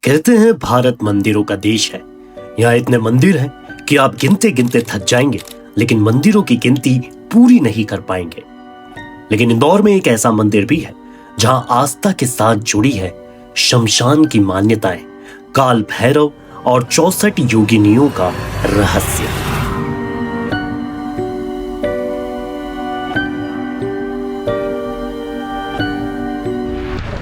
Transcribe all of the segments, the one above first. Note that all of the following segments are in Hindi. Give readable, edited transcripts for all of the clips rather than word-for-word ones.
कहते हैं भारत मंदिरों का देश है। यहाँ इतने मंदिर हैं कि आप गिनते गिनते थक जाएंगे, लेकिन मंदिरों की गिनती पूरी नहीं कर पाएंगे। लेकिन इंदौर में एक ऐसा मंदिर भी है जहां आस्था के साथ जुड़ी है शमशान की मान्यताएं, काल भैरव और 64 योगिनियों का रहस्य।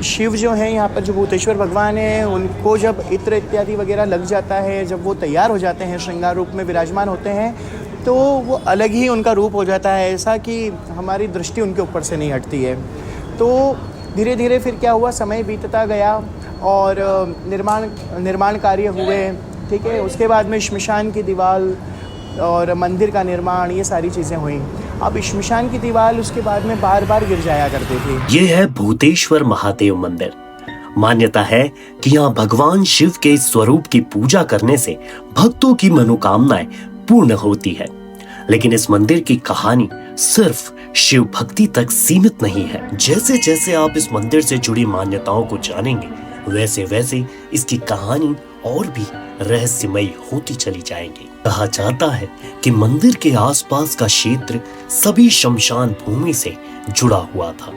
शिव जो है यहाँ पर, जो भूतेश्वर भगवान है, उनको जब इत्र इत्यादि वगैरह लग जाता है, जब वो तैयार हो जाते हैं, श्रृंगार रूप में विराजमान होते हैं, तो वो अलग ही उनका रूप हो जाता है, ऐसा कि हमारी दृष्टि उनके ऊपर से नहीं हटती है। तो धीरे धीरे फिर क्या हुआ, समय बीतता गया और निर्माण कार्य हुए, ठीक है। उसके बाद में श्मशान की दीवार और मंदिर का निर्माण, ये सारी चीज़ें हुई। अब श्मशान की दीवार उसके बाद में बार बार गिर जाया करती थी। ये है भूतेश्वर महादेव मंदिर। मान्यता है कि यहाँ भगवान शिव के स्वरूप की पूजा करने से भक्तों की मनोकामनाएं पूर्ण होती है। लेकिन इस मंदिर की कहानी सिर्फ शिव भक्ति तक सीमित नहीं है। जैसे जैसे आप इस मंदिर से जुड़ी मान्यताओं को जानेंगे, वैसे वैसे इसकी कहानी और भी रहस्यमयी होती चली जाएगी। कहा जाता है कि मंदिर के आसपास का क्षेत्र सभी शमशान भूमि से जुड़ा हुआ था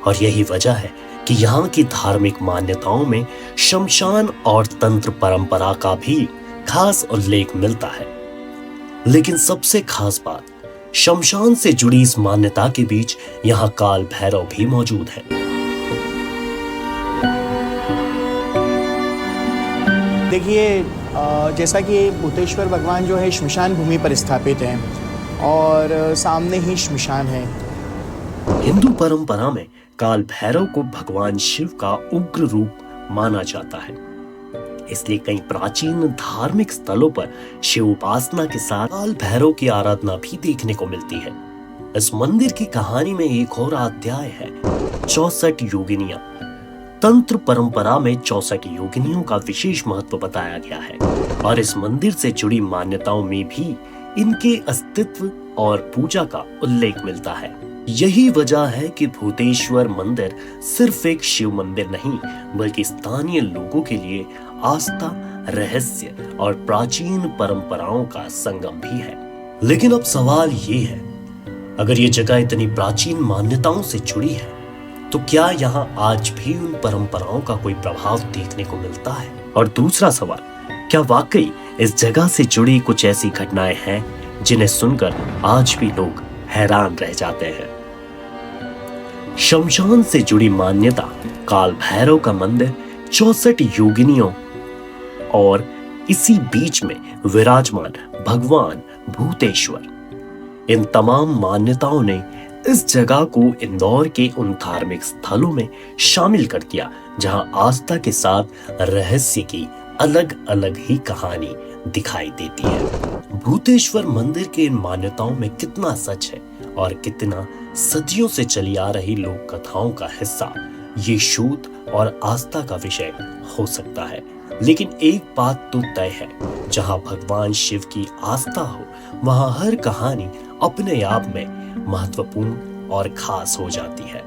और यही वजह है कि यहाँ की धार्मिक मान्यताओं में शमशान और तंत्र परंपरा का भी खास उल्लेख मिलता है। लेकिन सबसे खास बात, शमशान से जुड़ी इस मान्यता के बीच यहाँ काल भैरव भी मौजूद है। देखिए, जैसा कि भूतेश्वर भगवान जो है श्मशान भूमि पर स्थापित हैं और सामने ही श्मशान है। हिंदू परंपरा में काल भैरव को भगवान शिव का उग्र रूप माना जाता है, इसलिए कई प्राचीन धार्मिक स्थलों पर शिव उपासना के साथ काल भैरव की आराधना भी देखने को मिलती है। इस मंदिर की कहानी में एक और अध्याय है, 64 योगिनियां। तंत्र परंपरा में 64 योगिनियों का विशेष महत्व बताया गया है और इस मंदिर से जुड़ी मान्यताओं में भी इनके अस्तित्व और पूजा का उल्लेख मिलता है। यही वजह है कि भूतेश्वर मंदिर सिर्फ एक शिव मंदिर नहीं, बल्कि स्थानीय लोगों के लिए आस्था, रहस्य और प्राचीन परंपराओं का संगम भी है। लेकिन अब सवाल ये है, अगर ये जगह इतनी प्राचीन मान्यताओं से जुड़ी है, तो क्या यहाँ आज भी उन परंपराओं का कोई प्रभाव देखने को मिलता है? और दूसरा सवाल, क्या वाकई इस जगह से जुड़ी कुछ ऐसी घटनाएं हैं जिन्हें सुनकर आज भी लोग हैरान रह जाते हैं? शमशान से जुड़ी मान्यता, काल भैरव का मंदिर, 64 योगिनियों और इसी बीच में विराजमान भगवान भूतेश्वर, इन तमाम मान्यताओं ने इस जगह को इंदौर के उन धार्मिक स्थलों में शामिल कर दिया जहां आस्था के साथ रहस्य की अलग अलग ही कहानी दिखाई देती है। भूतेश्वर मंदिर के इन मान्यताओं में कितना सच है और कितना सदियों से चली आ रही लोक कथाओं का हिस्सा, ये शोध और आस्था का विषय हो सकता है। लेकिन एक बात तो तय है, जहां भगवान शिव की आस्था हो, वहां हर कहानी अपने आप में महत्वपूर्ण और खास हो जाती है।